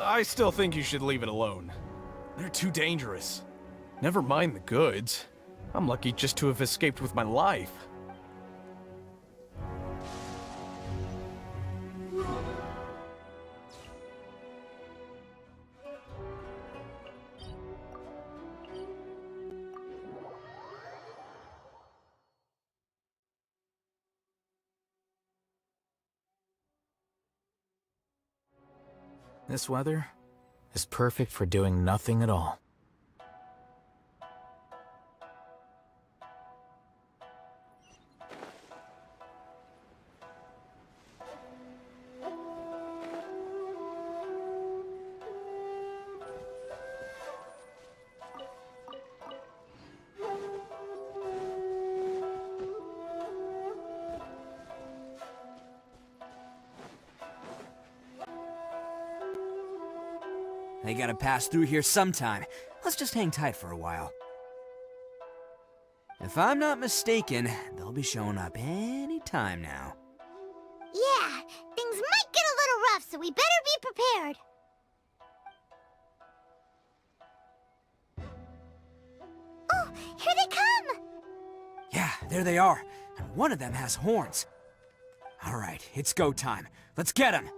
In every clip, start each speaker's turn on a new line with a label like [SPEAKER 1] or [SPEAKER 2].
[SPEAKER 1] I still think you should leave it alone. They're too dangerous. Never mind the goods. I'm lucky just to have escaped with my life.
[SPEAKER 2] This weather is perfect for doing nothing at all.
[SPEAKER 3] They gotta pass through here sometime. Let's just hang tight for a while. If I'm not mistaken, they'll be showing up any time now.
[SPEAKER 4] Yeah, things might get a little rough, so we better be prepared. Oh, here they come!
[SPEAKER 3] Yeah, there they are. And one of them has horns. All right, it's go time. Let's get him!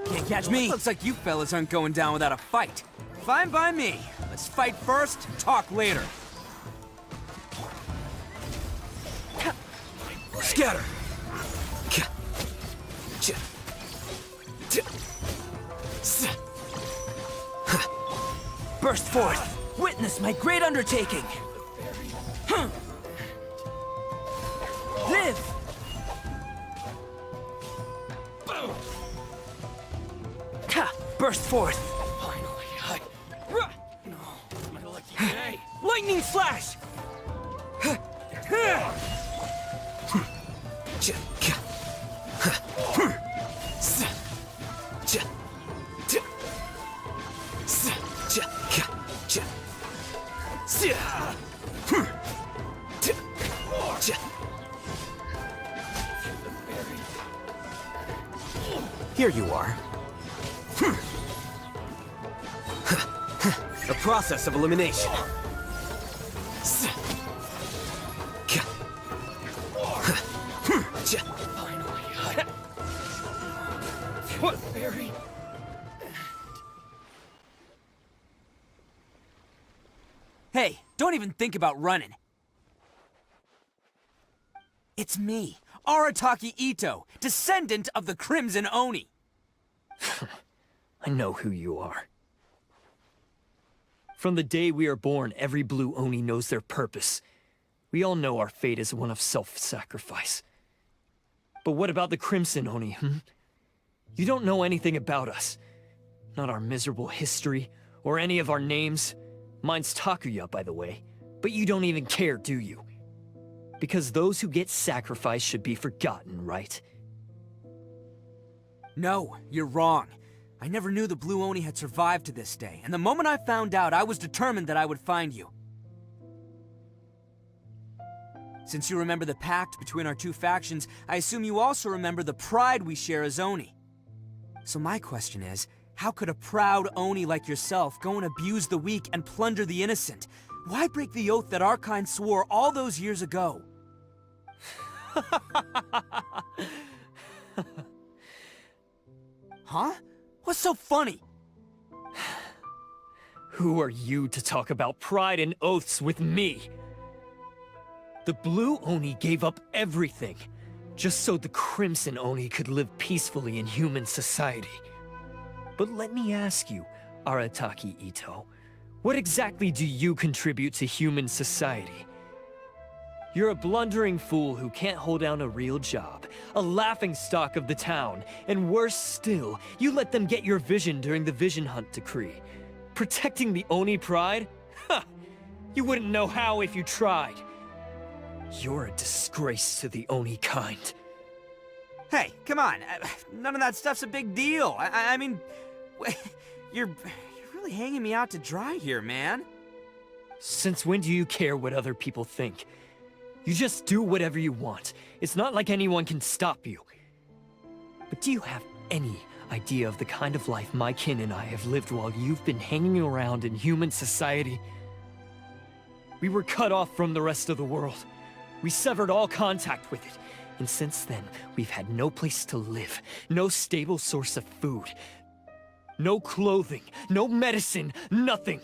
[SPEAKER 3] Can't catch me! Looks like you fellas aren't going down without a fight. Fine by me. Let's fight first, talk later. Scatter! Burst forth! Witness my great undertaking! Live! Burst forth!
[SPEAKER 1] Finally, No, my lucky day.
[SPEAKER 3] Lightning flash!
[SPEAKER 2] Here you are.
[SPEAKER 5] A process of elimination.
[SPEAKER 1] What fairy?
[SPEAKER 3] Hey, don't even think about running. It's me, Arataki Ito, descendant of the Crimson Oni.
[SPEAKER 6] I know who you are. From the day we are born, every blue Oni knows their purpose. We all know our fate is one of self-sacrifice. But what about the Crimson Oni, You don't know anything about us. Not our miserable history, or any of our names. Mine's Takuya, by the way. But you don't even care, do you? Because those who get sacrificed should be forgotten, right?
[SPEAKER 3] No, you're wrong. I never knew the Blue Oni had survived to this day, and the moment I found out, I was determined that I would find you. Since you remember the pact between our two factions, I assume you also remember the pride we share as Oni. So my question is, how could a proud Oni like yourself go and abuse the weak and plunder the innocent? Why break the oath that our kind swore all those years ago? Huh? What's so funny?
[SPEAKER 6] Who are you to talk about pride and oaths with me? The Blue Oni gave up everything, just so the Crimson Oni could live peacefully in human society. But let me ask you, Arataki Ito, what exactly do you contribute to human society? You're a blundering fool who can't hold down a real job, a laughingstock of the town, and worse still, you let them get your vision during the Vision Hunt decree. Protecting the Oni pride? Ha! You wouldn't know how if you tried. You're a disgrace to the Oni kind.
[SPEAKER 3] Hey, come on. None of that stuff's a big deal. I mean, You're really hanging me out to dry here, man.
[SPEAKER 6] Since when do you care what other people think? You just do whatever you want. It's not like anyone can stop you. But do you have any idea of the kind of life my kin and I have lived while you've been hanging around in human society? We were cut off from the rest of the world. We severed all contact with it. And since then, we've had no place to live, no stable source of food, no clothing, no medicine, nothing.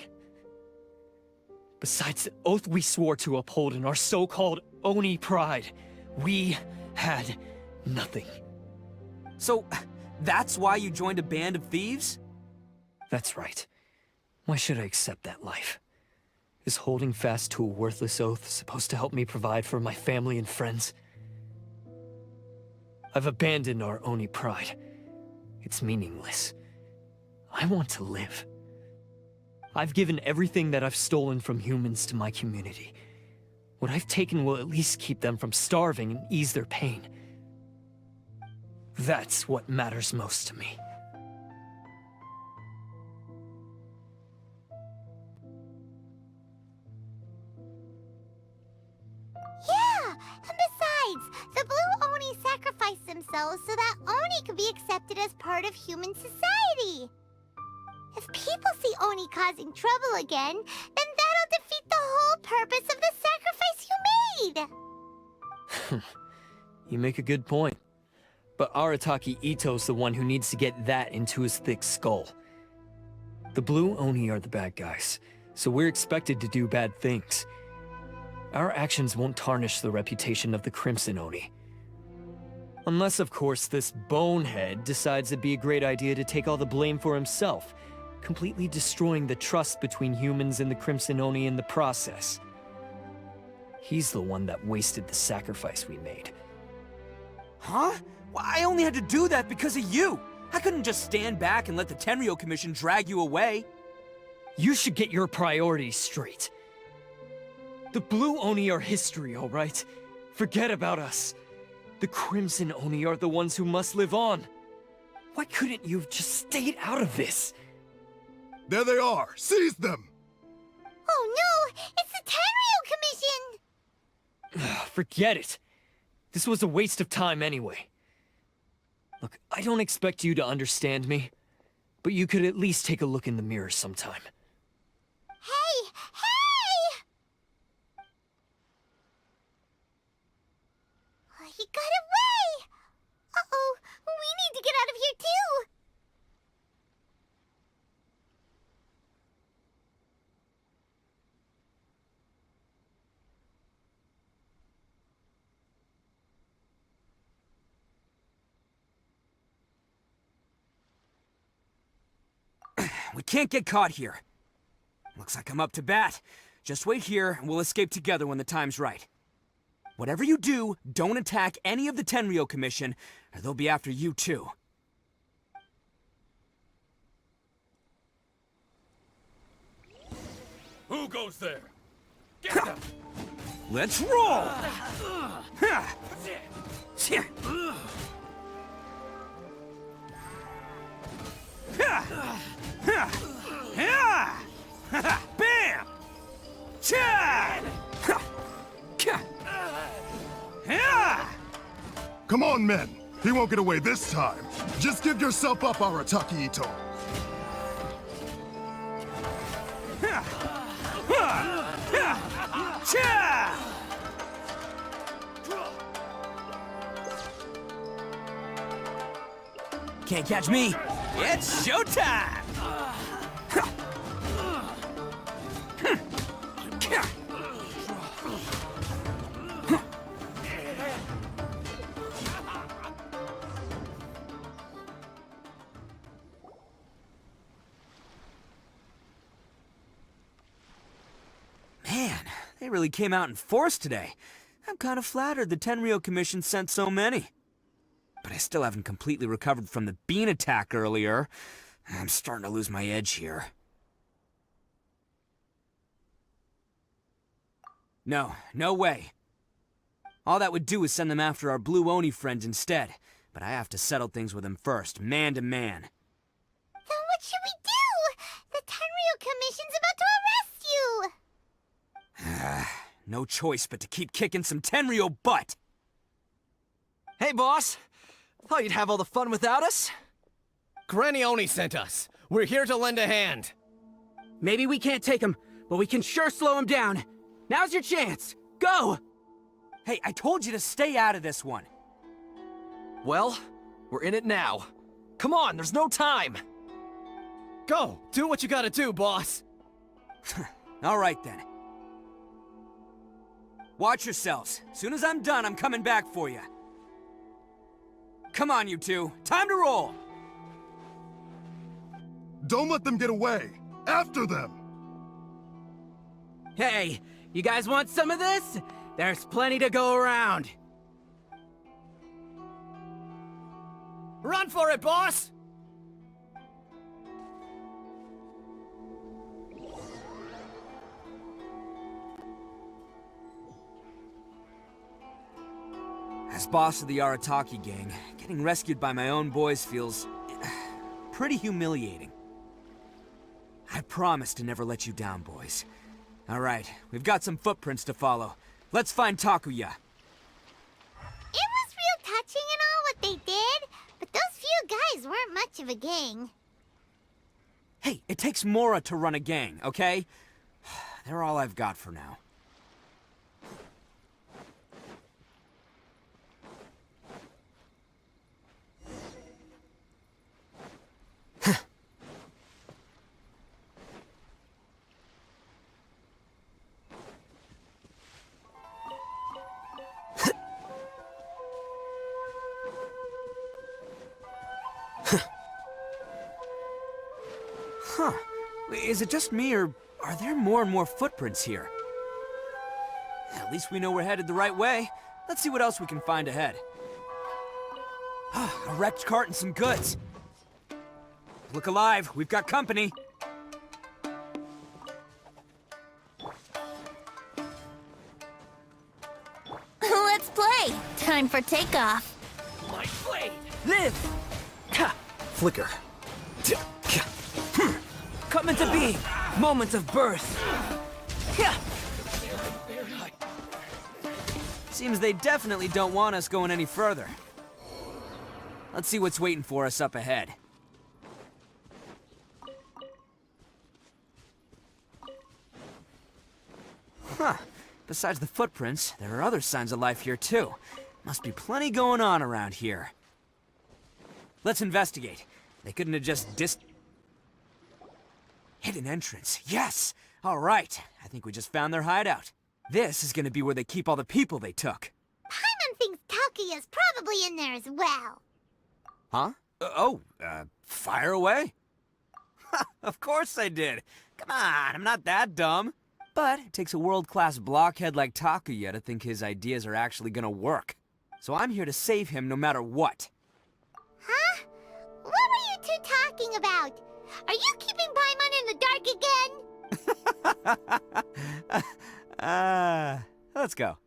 [SPEAKER 6] Besides the oath we swore to uphold in our so-called Oni pride, we had nothing.
[SPEAKER 3] So, that's why you joined a band of thieves?
[SPEAKER 6] That's right. Why should I accept that life? Is holding fast to a worthless oath supposed to help me provide for my family and friends? I've abandoned our Oni pride. It's meaningless. I want to live. I've given everything that I've stolen from humans to my community. What I've taken will at least keep them from starving and ease their pain. That's what matters most to me.
[SPEAKER 4] Yeah, and besides, the Blue Oni sacrificed themselves so that Oni could be accepted as part of human society. If people see Oni causing trouble again, then that'll defeat the whole purpose of the sacrifice you made.
[SPEAKER 6] You make a good point. But Arataki Ito's the one who needs to get that into his thick skull. The Blue Oni are the bad guys, so we're expected to do bad things. Our actions won't tarnish the reputation of the Crimson Oni. Unless, of course, this bonehead decides it'd be a great idea to take all the blame for himself, completely destroying the trust between humans and the Crimson Oni in the process. He's the one that wasted the sacrifice we made.
[SPEAKER 3] Huh? Well, I only had to do that because of you. I couldn't just stand back and let the Tenryou Commission drag you away.
[SPEAKER 6] You should get your priorities straight. The Blue Oni are history, all right? Forget about us. The Crimson Oni are the ones who must live on. Why couldn't you have just stayed out of this?
[SPEAKER 5] There they are! Seize them!
[SPEAKER 4] Oh no! It's the Tenryou Commission!
[SPEAKER 6] Forget it. This was a waste of time anyway. Look, I don't expect you to understand me, but you could at least take a look in the mirror sometime.
[SPEAKER 4] Hey! Hey! He got away! Uh-oh, we need to get out of here too!
[SPEAKER 3] We can't get caught here. Looks like I'm up to bat. Just wait here, and we'll escape together when the time's right. Whatever you do, don't attack any of the Tenryou Commission, or they'll be after you too.
[SPEAKER 1] Who goes there? Get them!
[SPEAKER 3] Let's roll! Bam! Chad!
[SPEAKER 5] Come on, men! He won't get away this time! Just give yourself up, Arataki Ito!
[SPEAKER 3] Can't catch me! It's showtime! Man, they really came out in force today. I'm kind of flattered the Tenryou Commission sent so many. But I still haven't completely recovered from the bean attack earlier. I'm starting to lose my edge here. No way. All that would do is send them after our Blue Oni friends instead. But I have to settle things with them first, man to man.
[SPEAKER 4] Then what What should we do? The Tenryu Commission's about to arrest you!
[SPEAKER 3] No choice but to keep kicking some Tenryu butt!
[SPEAKER 7] Hey, boss! Thought you'd have all the fun without us?
[SPEAKER 8] Granny Oni sent us. We're here to lend a hand.
[SPEAKER 9] Maybe we can't take him, but we can sure slow him down. Now's your chance. Go!
[SPEAKER 3] Hey, I told you to stay out of this one.
[SPEAKER 7] Well, we're in it now. Come on, there's no time!
[SPEAKER 8] Go! Do what you gotta do, boss!
[SPEAKER 3] All right, then. Watch yourselves. Soon as I'm done, I'm coming back for you. Come on, you two. Time to roll!
[SPEAKER 5] Don't let them get away! After them!
[SPEAKER 9] Hey, you guys want some of this? There's plenty to go around.
[SPEAKER 8] Run for it, boss!
[SPEAKER 3] As boss of the Arataki gang, getting rescued by my own boys feels pretty humiliating. I promise to never let you down, boys. All right, we've got some footprints to follow. Let's find Takuya.
[SPEAKER 4] It was real touching and all what they did, but those few guys weren't much of a gang.
[SPEAKER 3] Hey, it takes Mora to run a gang, okay? They're all I've got for now. Huh. Is it just me, or are there more and more footprints here? At least we know we're headed the right way. Let's see what else we can find ahead. A wrecked cart and some goods. Look alive, we've got company.
[SPEAKER 4] Let's play! Time for takeoff.
[SPEAKER 6] My blade!
[SPEAKER 3] Live!
[SPEAKER 2] Ha! Flicker.
[SPEAKER 9] Come into being. Moments of birth.
[SPEAKER 3] Seems they definitely don't want us going any further. Let's see what's waiting for us up ahead. Huh. Besides the footprints, there are other signs of life here too. Must be plenty going on around here. Let's investigate. They couldn't have just Hidden entrance, yes! All right, I think we just found their hideout. This is gonna be where they keep all the people they took.
[SPEAKER 4] Paimon thinks Takuya's probably in there as well.
[SPEAKER 3] Huh? Fire away? Of course I did. Come on, I'm not that dumb. But it takes a world-class blockhead like Takuya to think his ideas are actually gonna work. So I'm here to save him no matter what.
[SPEAKER 4] Huh? What were you two talking about? Are you keeping Paimon in the dark again?
[SPEAKER 3] Let's go.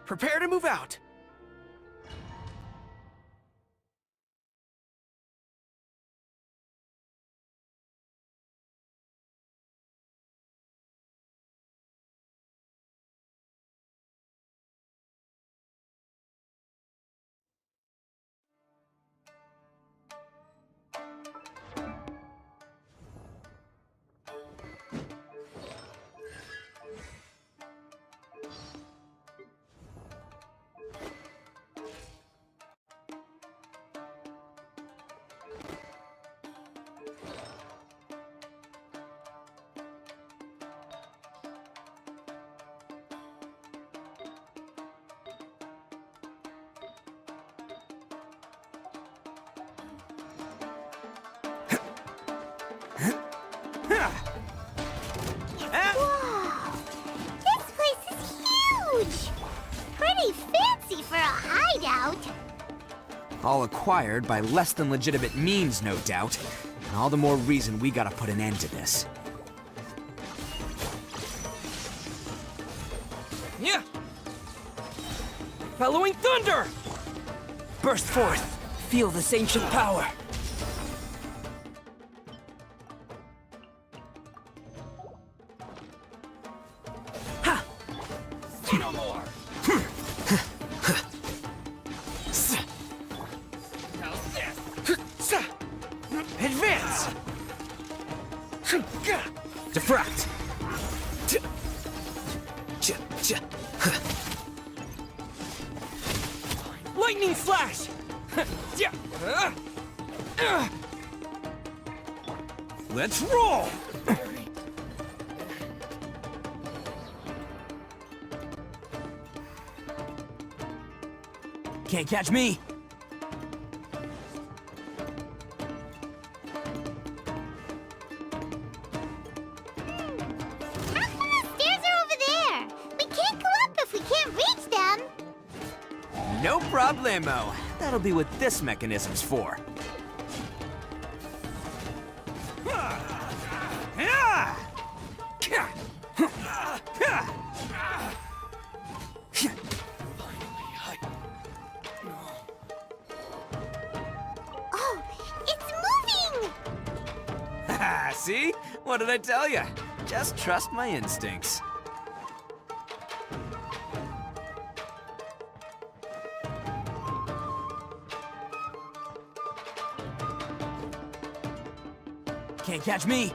[SPEAKER 7] Prepare to move out!
[SPEAKER 4] Wow! This place is huge! Pretty fancy for a hideout.
[SPEAKER 3] All acquired by less than legitimate means, no doubt. And all the more reason we gotta put an end to this.
[SPEAKER 6] Yeah! Bellowing thunder! Burst forth! Feel this ancient power! Ha! See no more! Advance! Diffract! Lightning flash! Let's roll!
[SPEAKER 3] Can't catch me!
[SPEAKER 4] How come the stairs are over there? We can't go up if we can't reach them.
[SPEAKER 3] No problemo. That'll be what this mechanism's for.
[SPEAKER 4] Oh, it's moving!
[SPEAKER 3] See? What did I tell you? Just trust my instincts. Can't catch me!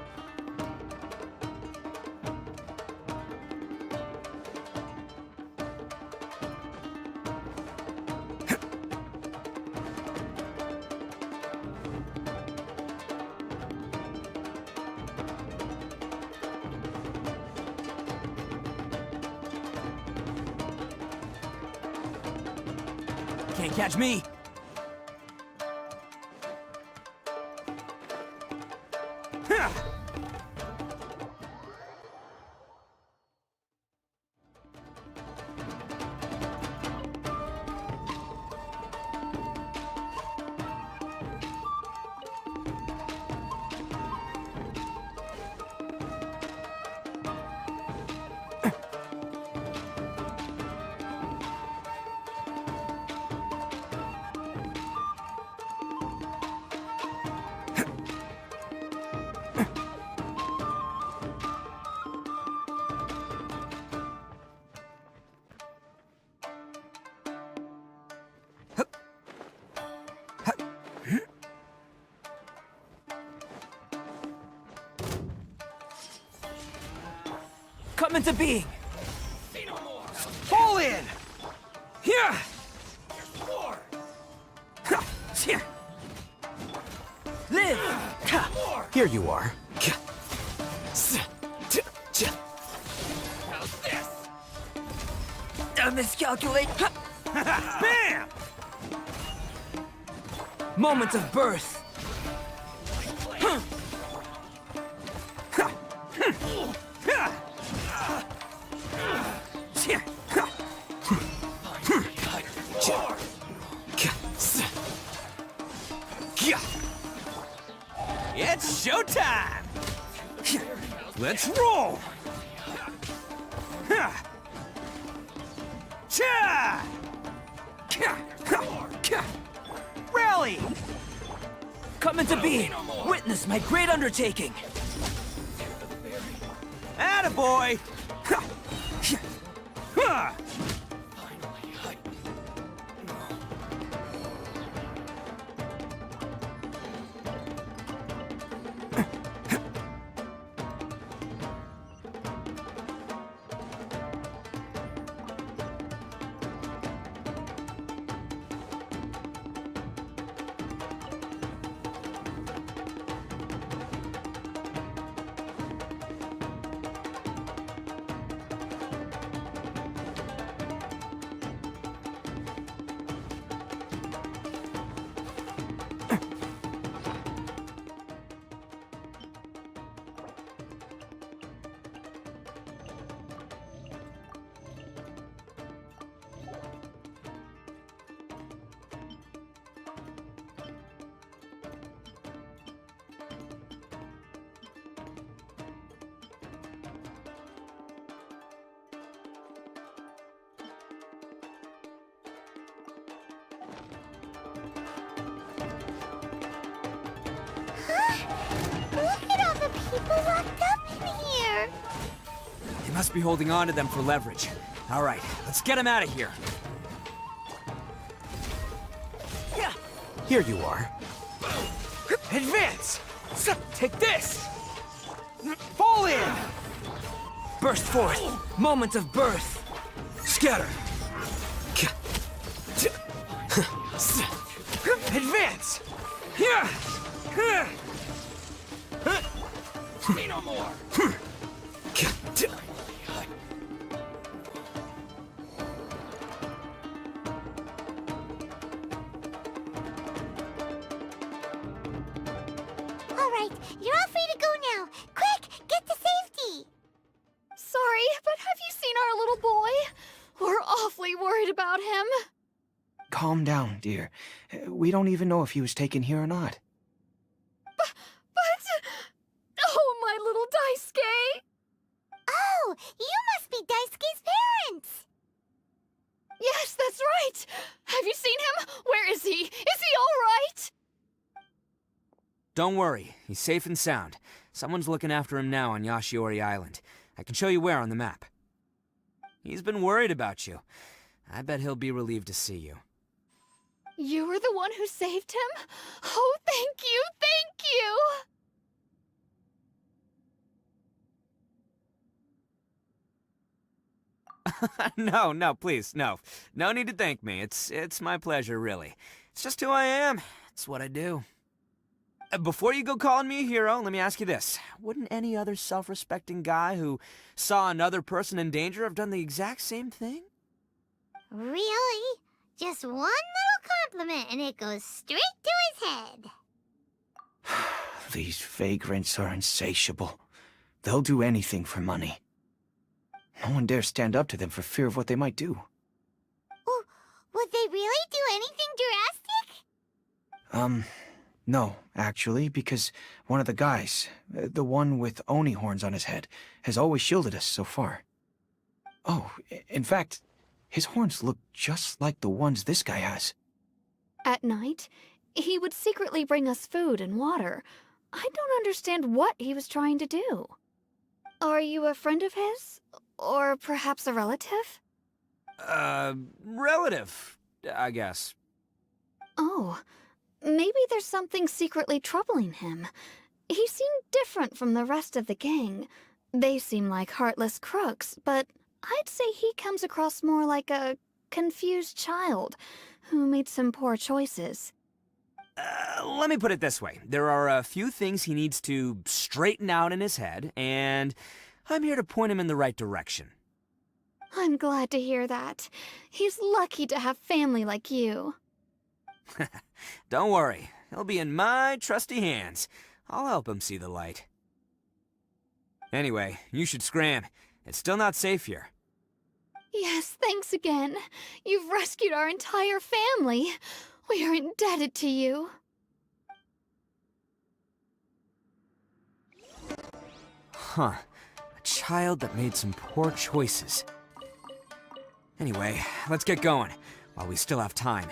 [SPEAKER 3] Can't catch me! Come into being! Fall in! Here! Live!
[SPEAKER 2] Here you are.
[SPEAKER 3] Miscalculate! Bam! Moment of birth! It's showtime! Let's roll! Rally! Come into being! Witness my great undertaking! Attaboy!
[SPEAKER 4] people locked up in here.
[SPEAKER 3] They must be holding on to them for leverage. All right, let's get them out of here.
[SPEAKER 2] Here you are.
[SPEAKER 3] Advance! Take this! Fall in! Burst forth! Moment of birth! Scatter! Advance! Me no more!
[SPEAKER 4] All right, you're all free to go now. Quick, get to safety.
[SPEAKER 10] Sorry, but have you seen our little boy? We're awfully worried about him.
[SPEAKER 11] Calm down, dear. We don't even know if he was taken here or not.
[SPEAKER 10] But... Oh, my little Daisuke!
[SPEAKER 4] Oh, you must be Daisuke's parents.
[SPEAKER 10] Yes, that's right! Have you seen him? Where is he? Is he all right?
[SPEAKER 3] Don't worry, he's safe and sound. Someone's looking after him now on Yashiori Island. I can show you where on the map. He's been worried about you. I bet he'll be relieved to see you.
[SPEAKER 10] You were the one who saved him? Oh, thank you, thank you!
[SPEAKER 3] No, please, no. No need to thank me. It's my pleasure, really. It's just who I am. It's what I do. Before you go calling me a hero, let me ask you this. Wouldn't any other self-respecting guy who saw another person in danger have done the exact same thing?
[SPEAKER 4] Really? Just one little compliment and it goes straight to his head.
[SPEAKER 11] These vagrants are insatiable. They'll do anything for money. No one dares stand up to them for fear of what they might do.
[SPEAKER 4] Oh, would they really do anything drastic?
[SPEAKER 11] No, actually, because one of the guys, the one with Oni horns on his head, has always shielded us so far. Oh, in fact, his horns look just like the ones this guy has.
[SPEAKER 10] At night, he would secretly bring us food and water. I don't understand what he was trying to do. Are you a friend of his? Or perhaps a relative?
[SPEAKER 3] Relative, I guess.
[SPEAKER 10] Oh, maybe there's something secretly troubling him. He seemed different from the rest of the gang. They seem like heartless crooks, but I'd say he comes across more like a confused child who made some poor choices.
[SPEAKER 3] Let me put it this way. There are a few things he needs to straighten out in his head, and I'm here to point him in the right direction.
[SPEAKER 10] I'm glad to hear that. He's lucky to have family like you.
[SPEAKER 3] Don't worry. He'll be in my trusty hands. I'll help him see the light. Anyway, you should scram. It's still not safe here.
[SPEAKER 10] Yes, thanks again. You've rescued our entire family. We are indebted to you.
[SPEAKER 3] Huh. A child that made some poor choices. Anyway, let's get going, while we still have time.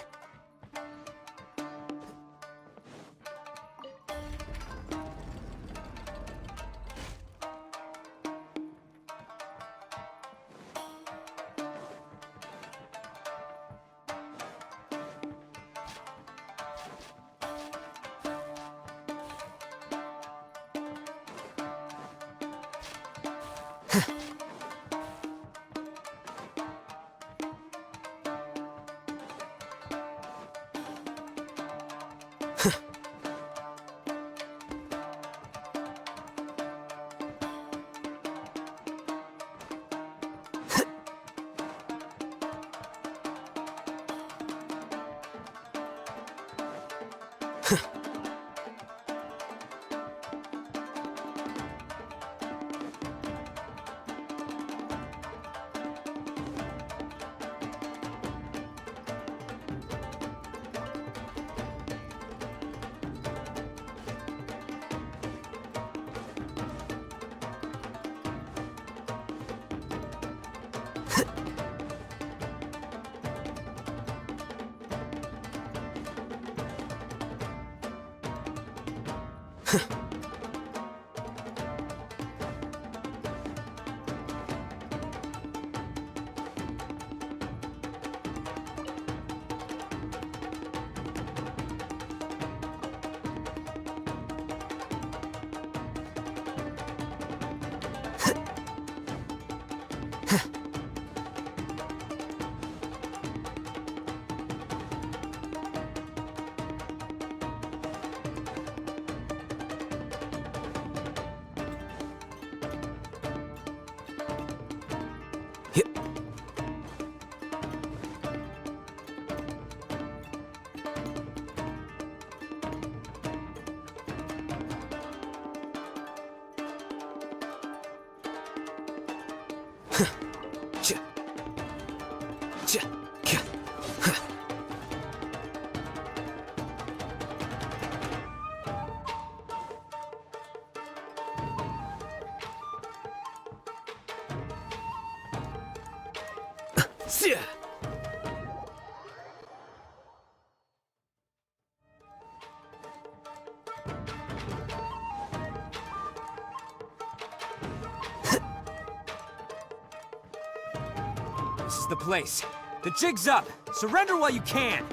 [SPEAKER 3] This is the place. The jig's up. Surrender while you can.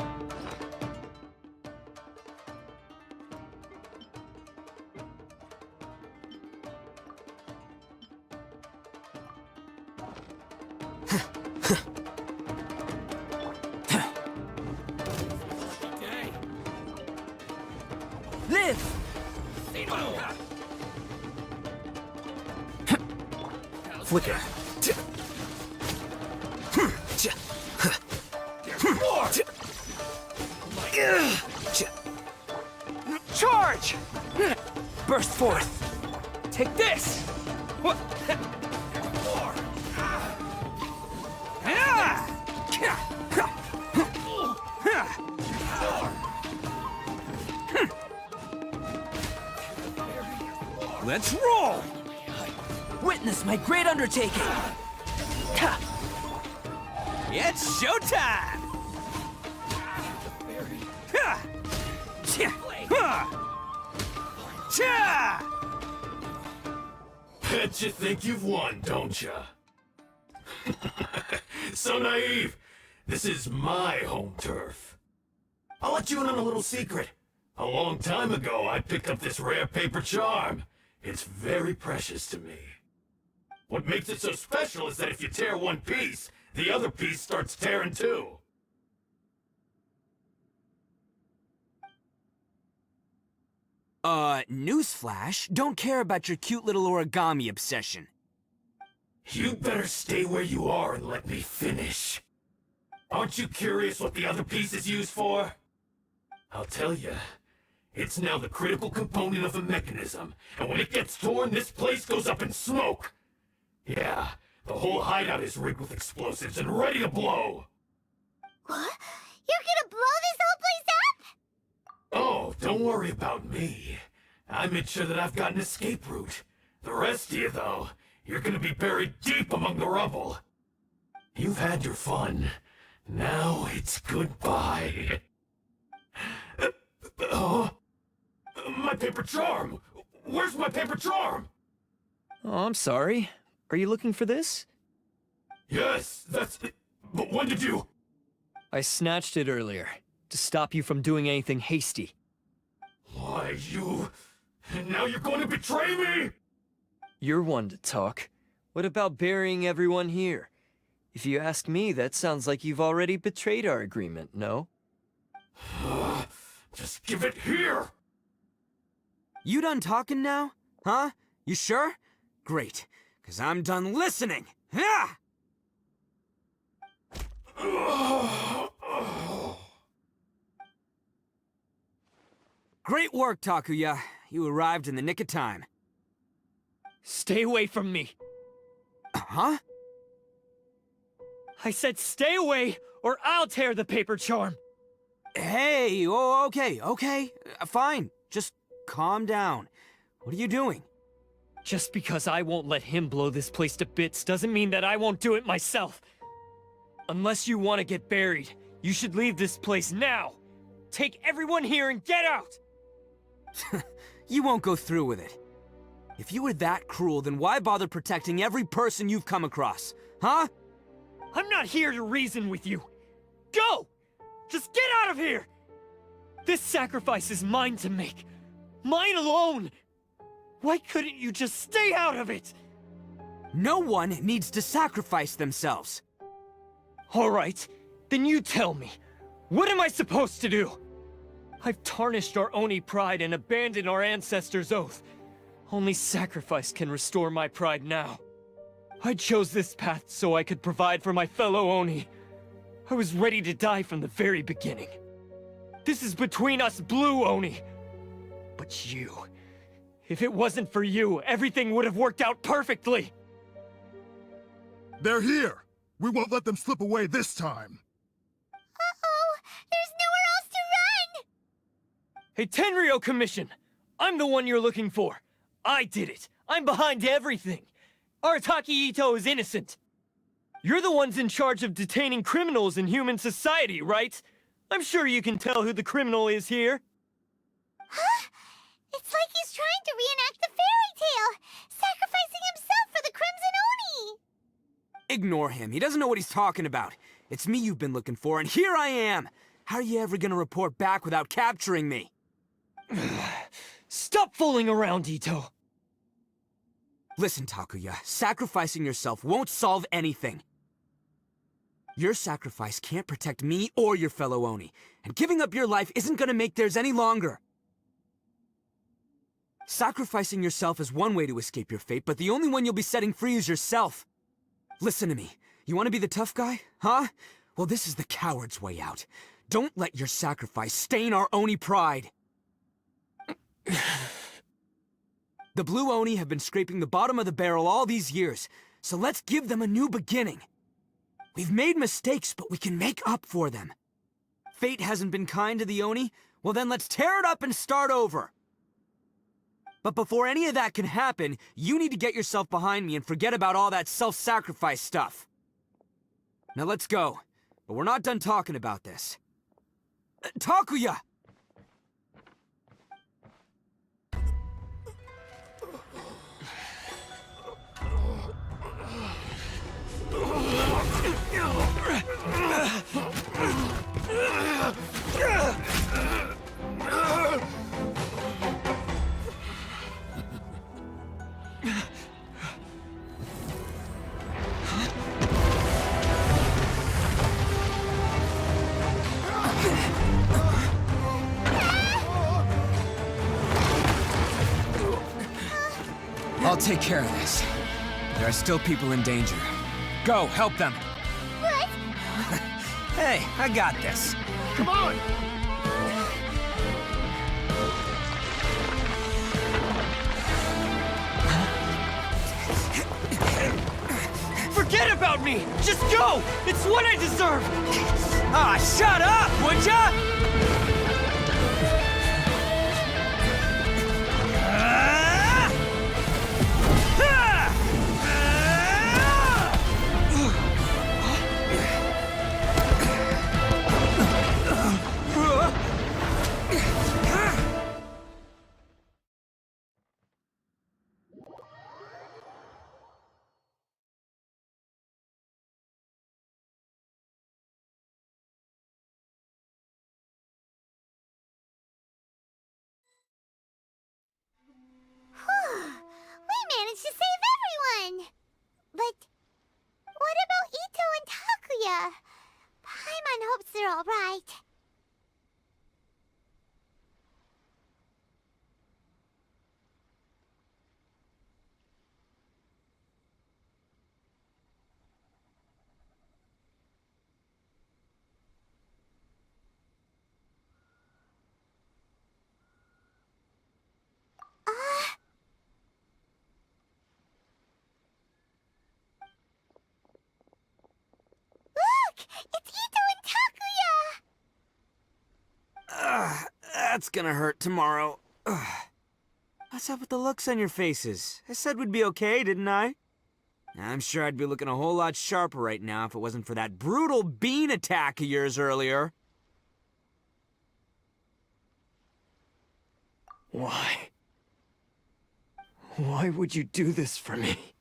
[SPEAKER 3] Live!
[SPEAKER 2] Flicker.
[SPEAKER 3] Charge! Burst forth. Take this! Let's roll! Witness my great undertaking! It's showtime!
[SPEAKER 12] Bet you think you've won, don't ya? So naive! This is my home turf. I'll let you in on a little secret. A long time ago, I picked up this rare paper charm. It's very precious to me. What makes it so special is that if you tear one piece, the other piece starts tearing too.
[SPEAKER 3] Newsflash, don't care about your cute little origami obsession.
[SPEAKER 12] You better stay where you are and let me finish. Aren't you curious what the other piece is used for? I'll tell you. It's now the critical component of a mechanism, and when it gets torn, this place goes up in smoke. Yeah, the whole hideout is rigged with explosives and ready to blow.
[SPEAKER 4] What? You're gonna blow this whole place up?
[SPEAKER 12] Oh, don't worry about me. I made sure that I've got an escape route. The rest of you, though, you're gonna be buried deep among the rubble. You've had your fun. Now it's goodbye. My paper charm! Where's my paper charm?
[SPEAKER 6] Oh, I'm sorry. Are you looking for this?
[SPEAKER 12] Yes, that's it. But when did you...
[SPEAKER 6] I snatched it earlier, to stop you from doing anything hasty.
[SPEAKER 12] Why, you... And now you're going to betray me?
[SPEAKER 6] You're one to talk. What about burying everyone here? If you ask me, that sounds like you've already betrayed our agreement, no?
[SPEAKER 12] Just give it here!
[SPEAKER 3] You done talking now? Huh? You sure? Great, 'cause I'm done listening! Ah! Great work, Takuya. You arrived in the nick of time.
[SPEAKER 6] Stay away from me!
[SPEAKER 3] Huh?
[SPEAKER 6] I said stay away, or I'll tear the paper charm!
[SPEAKER 3] Hey, oh, okay. Fine. Just calm down. What are you doing?
[SPEAKER 6] Just because I won't let him blow this place to bits doesn't mean that I won't do it myself. Unless you want to get buried, you should leave this place now. Take everyone here and get out!
[SPEAKER 3] You won't go through with it. If you were that cruel, then why bother protecting every person you've come across? Huh?
[SPEAKER 6] I'm not here to reason with you. Go! Just get out of here! This sacrifice is mine to make. Mine alone! Why couldn't you just stay out of it?
[SPEAKER 3] No one needs to sacrifice themselves.
[SPEAKER 6] All right, then you tell me. What am I supposed to do? I've tarnished our Oni pride and abandoned our ancestors' oath. Only sacrifice can restore my pride now. I chose this path so I could provide for my fellow Oni. I was ready to die from the very beginning. This is between us Blue Oni. But you... if it wasn't for you, everything would have worked out perfectly!
[SPEAKER 5] They're here! We won't let them slip away this time!
[SPEAKER 4] Uh-oh! There's nowhere else to run!
[SPEAKER 6] Hey, Tenryo Commission! I'm the one you're looking for. I did it. I'm behind everything. Arataki Ito is innocent. You're the ones in charge of detaining criminals in human society, right? I'm sure you can tell who the criminal is here.
[SPEAKER 4] Huh? It's like he's trying to reenact the fairy tale, sacrificing himself for the Crimson Oni!
[SPEAKER 3] Ignore him. He doesn't know what he's talking about. It's me you've been looking for, and here I am! How are you ever gonna report back without capturing me?
[SPEAKER 6] Stop fooling around, Ito!
[SPEAKER 3] Listen, Takuya, sacrificing yourself won't solve anything. Your sacrifice can't protect me or your fellow Oni, and giving up your life isn't gonna make theirs any longer. Sacrificing yourself is one way to escape your fate, but the only one you'll be setting free is yourself. Listen to me. You want to be the tough guy? Huh? Well, this is the coward's way out. Don't let your sacrifice stain our Oni pride. The Blue Oni have been scraping the bottom of the barrel all these years, so let's give them a new beginning. We've made mistakes, but we can make up for them. Fate hasn't been kind to the Oni? Well then let's tear it up and start over. But before any of that can happen, you need to get yourself behind me and forget about all that self-sacrifice stuff. Now let's go. But we're not done talking about this. Takuya! I'll take care of this. There are still people in danger. Go, help them!
[SPEAKER 4] What?
[SPEAKER 3] Hey, I got this.
[SPEAKER 5] Come on!
[SPEAKER 6] Forget about me! Just go! It's what I deserve!
[SPEAKER 3] Ah, shut up, would ya?
[SPEAKER 4] We managed to save everyone! But what about Ito and Takuya? Paimon hopes they're alright. It's Ito and Takuya!
[SPEAKER 3] That's gonna hurt tomorrow. What's up with the looks on your faces? I said we'd be okay, didn't I? I'm sure I'd be looking a whole lot sharper right now if it wasn't for that brutal bean attack of yours earlier.
[SPEAKER 6] Why? Why would you do this for me?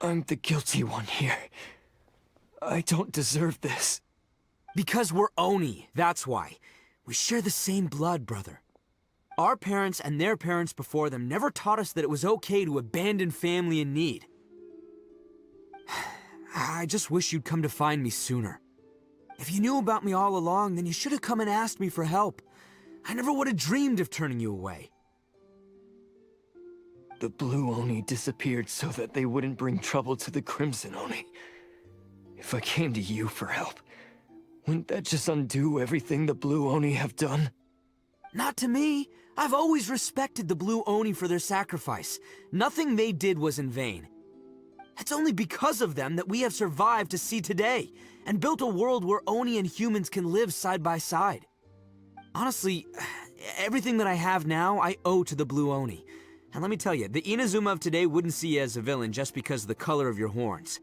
[SPEAKER 6] I'm the guilty one here. I don't deserve this.
[SPEAKER 3] Because we're Oni, that's why. We share the same blood, brother. Our parents and their parents before them never taught us that it was okay to abandon family in need. I just wish you'd come to find me sooner. If you knew about me all along, then you should have come and asked me for help. I never would have dreamed of turning you away.
[SPEAKER 6] The Blue Oni disappeared so that they wouldn't bring trouble to the Crimson Oni. If I came to you for help, wouldn't that just undo everything the Blue Oni have done?
[SPEAKER 3] Not to me. I've always respected the Blue Oni for their sacrifice. Nothing they did was in vain. It's only because of them that we have survived to see today, and built a world where Oni and humans can live side by side. Honestly, everything that I have now, I owe to the Blue Oni. And let me tell you, the Inazuma of today wouldn't see you as a villain just because of the color of your horns.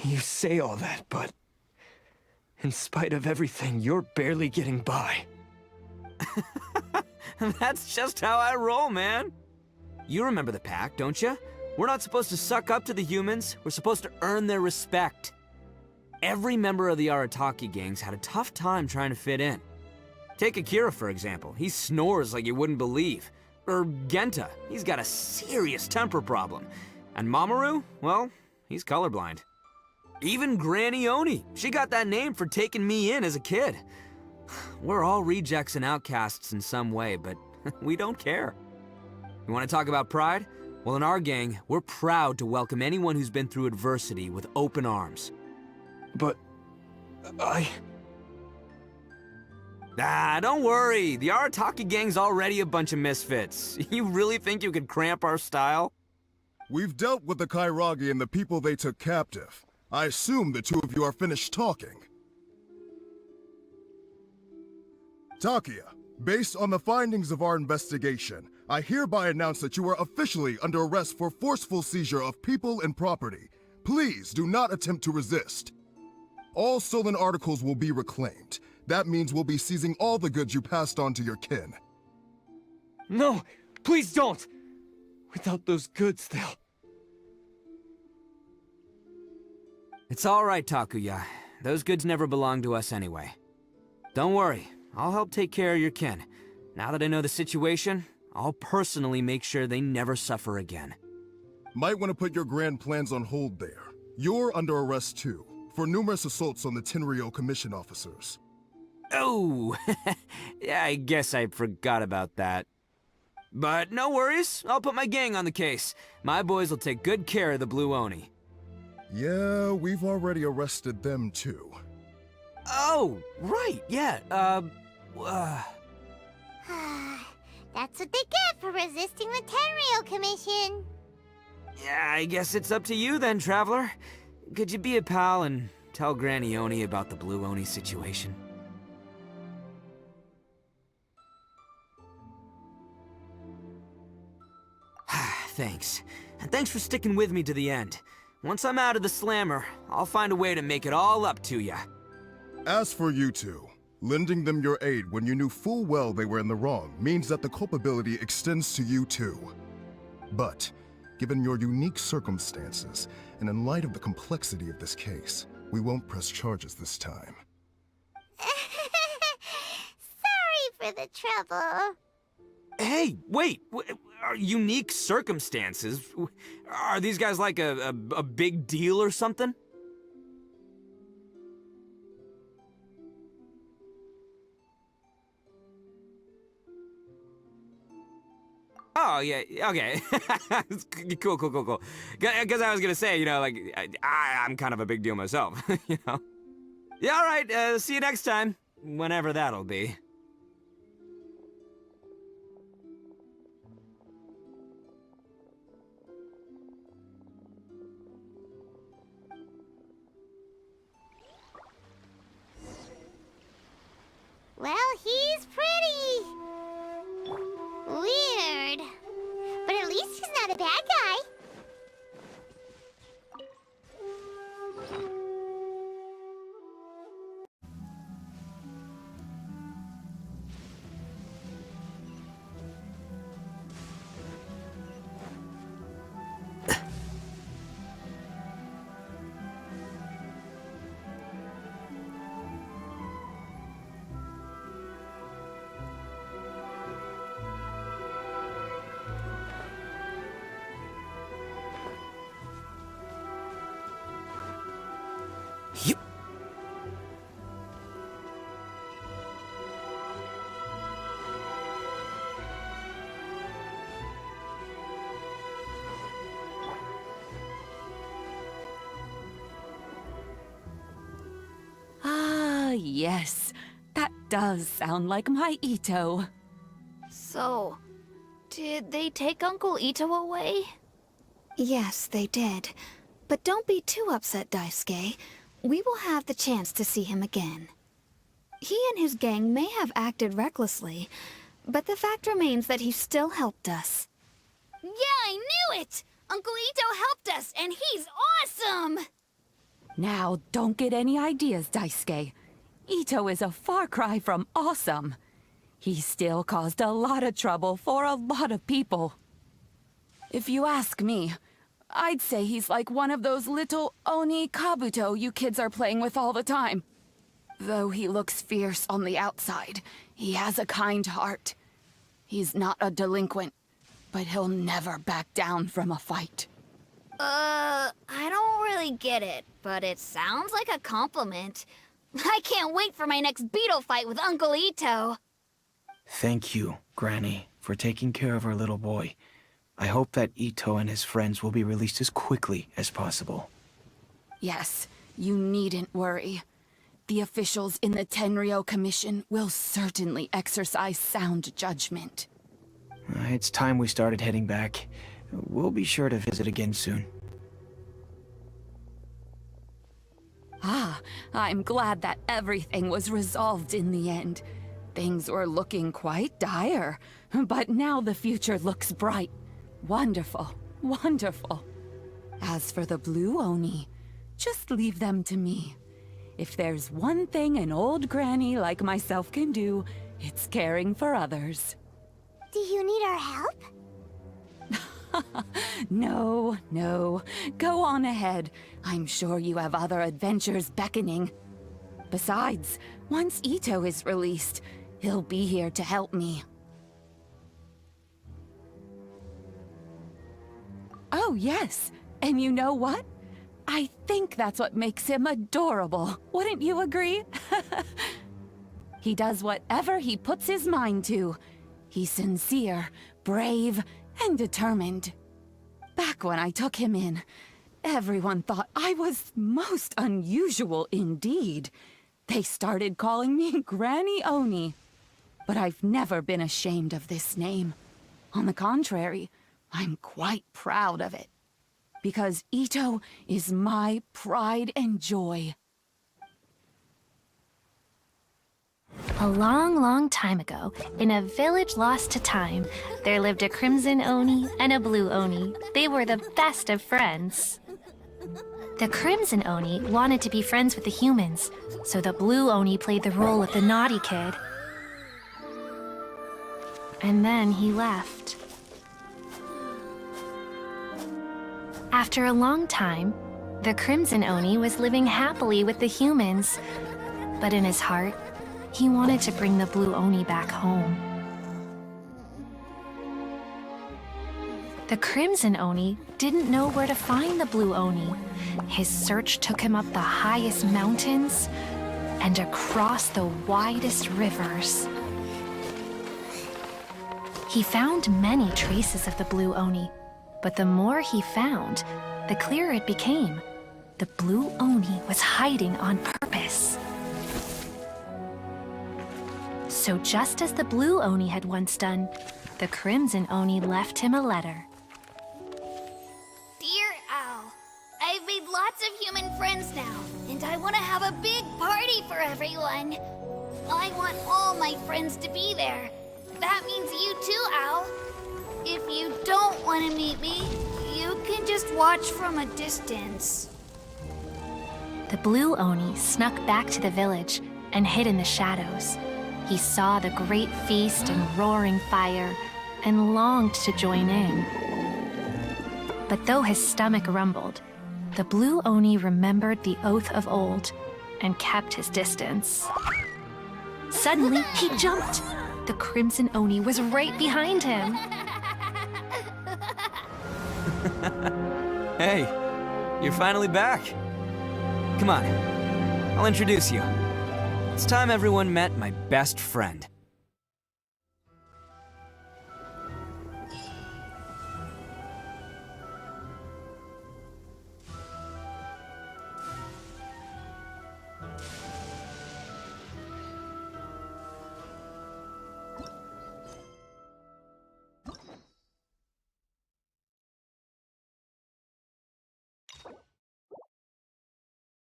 [SPEAKER 6] You say all that, but in spite of everything, you're barely getting by.
[SPEAKER 3] That's just how I roll, man. You remember the pact, don't you? We're not supposed to suck up to the humans. We're supposed to earn their respect. Every member of the Arataki gangs had a tough time trying to fit in. Take Akira, for example. He snores like you wouldn't believe. Or Genta. He's got a serious temper problem. And Mamoru, well, he's colorblind. Even Granny Oni. She got that name for taking me in as a kid. We're all rejects and outcasts in some way, but we don't care. You want to talk about pride? Well, in our gang, we're proud to welcome anyone who's been through adversity with open arms.
[SPEAKER 6] But
[SPEAKER 3] don't worry. The Arataki gang's already a bunch of misfits. You really think you could cramp our style?
[SPEAKER 5] We've dealt with the Kairagi and the people they took captive. I assume the two of you are finished talking. Takia, based on the findings of our investigation, I hereby announce that you are officially under arrest for forceful seizure of people and property. Please do not attempt to resist. All stolen articles will be reclaimed. That means we'll be seizing all the goods you passed on to your kin.
[SPEAKER 6] No, please don't! Without those goods, they'll...
[SPEAKER 3] It's all right, Takuya. Those goods never belonged to us anyway. Don't worry, I'll help take care of your kin. Now that I know the situation, I'll personally make sure they never suffer again.
[SPEAKER 5] Might want to put your grand plans on hold there. You're under arrest too, for numerous assaults on the Tenryo Commission officers.
[SPEAKER 3] Oh, yeah, I guess I forgot about that. But no worries, I'll put my gang on the case. My boys will take good care of the Blue Oni.
[SPEAKER 5] Yeah, we've already arrested them too.
[SPEAKER 3] Oh, right, yeah,
[SPEAKER 4] That's what they get for resisting the Tenryo Commission.
[SPEAKER 3] Yeah, I guess it's up to you then, Traveler. Could you be a pal and tell Granny Oni about the Blue Oni situation? Thanks. And thanks for sticking with me to the end. Once I'm out of the slammer, I'll find a way to make it all up to ya.
[SPEAKER 5] As for you two, lending them your aid when you knew full well they were in the wrong means that the culpability extends to you too. But, given your unique circumstances, and in light of the complexity of this case, we won't press charges this time.
[SPEAKER 4] Sorry for the trouble.
[SPEAKER 3] Hey, wait! Are unique circumstances? Are these guys like a big deal or something? Oh, yeah, okay. Cool. Because I was gonna say, you know, like, I'm kind of a big deal myself, you know? Yeah, all right, see you next time. Whenever that'll be.
[SPEAKER 4] Well, he's pretty. Weird. But at least he's not a bad guy.
[SPEAKER 13] yes. That does sound like my Ito.
[SPEAKER 10] So, did they take Uncle Ito away? Yes, they did. But don't be too upset, Daisuke. We will have the chance to see him again. He and his gang may have acted recklessly, but the fact remains that he still helped us. Yeah, I knew it! Uncle Ito helped us, and he's awesome!
[SPEAKER 13] Now, don't get any ideas, Daisuke. Ito is a far cry from awesome. He still caused a lot of trouble for a lot of people. If you ask me, I'd say he's like one of those little Oni Kabuto you kids are playing with all the time. Though he looks fierce on the outside, he has a kind heart. He's not a delinquent, but he'll never back down from a fight.
[SPEAKER 10] I don't really get it, but it sounds like a compliment. I can't wait for my next beetle fight with Uncle Ito.
[SPEAKER 11] Thank you, Granny, for taking care of our little boy. I hope that Ito and his friends will be released as quickly as possible.
[SPEAKER 13] Yes, you needn't worry. The officials in the Tenryo Commission will certainly exercise sound judgment.
[SPEAKER 11] It's time we started heading back. We'll be sure to visit again soon.
[SPEAKER 13] Ah, I'm glad that everything was resolved in the end. Things were looking quite dire, but now the future looks bright. Wonderful, wonderful. As for the Blue Oni, just leave them to me. If there's one thing an old granny like myself can do, it's caring for others.
[SPEAKER 4] Do you need our help?
[SPEAKER 13] No, no. Go on ahead. I'm sure you have other adventures beckoning. Besides, once Ito is released, he'll be here to help me. Oh, yes. And you know what? I think that's what makes him adorable. Wouldn't you agree? He does whatever he puts his mind to. He's sincere, brave, and determined. Back when I took him in, everyone thought I was most unusual indeed. They started calling me Granny Oni. But I've never been ashamed of this name. On the contrary, I'm quite proud of it. Because Ito is my pride and joy.
[SPEAKER 14] A long, long time ago, in a village lost to time, there lived a crimson Oni and a blue Oni. They were the best of friends. The crimson Oni wanted to be friends with the humans, so the blue Oni played the role of the naughty kid. And then he left. After a long time, the crimson Oni was living happily with the humans, but in his heart, he wanted to bring the blue Oni back home. The crimson Oni didn't know where to find the blue Oni. His search took him up the highest mountains and across the widest rivers. He found many traces of the blue Oni, but the more he found, the clearer it became. The blue Oni was hiding on purpose. So just as the blue Oni had once done, the crimson Oni left him a letter.
[SPEAKER 10] Dear Owl, I've made lots of human friends now, and I want to have a big party for everyone. I want all my friends to be there. That means you too, Owl. If you don't want to meet me, you can just watch from a distance.
[SPEAKER 14] The blue Oni snuck back to the village and hid in the shadows. He saw the great feast and roaring fire and longed to join in. But though his stomach rumbled, the blue Oni remembered the oath of old and kept his distance. Suddenly, he jumped. The crimson Oni was right behind him.
[SPEAKER 3] Hey, you're finally back. Come on, I'll introduce you. It's time everyone met my best friend.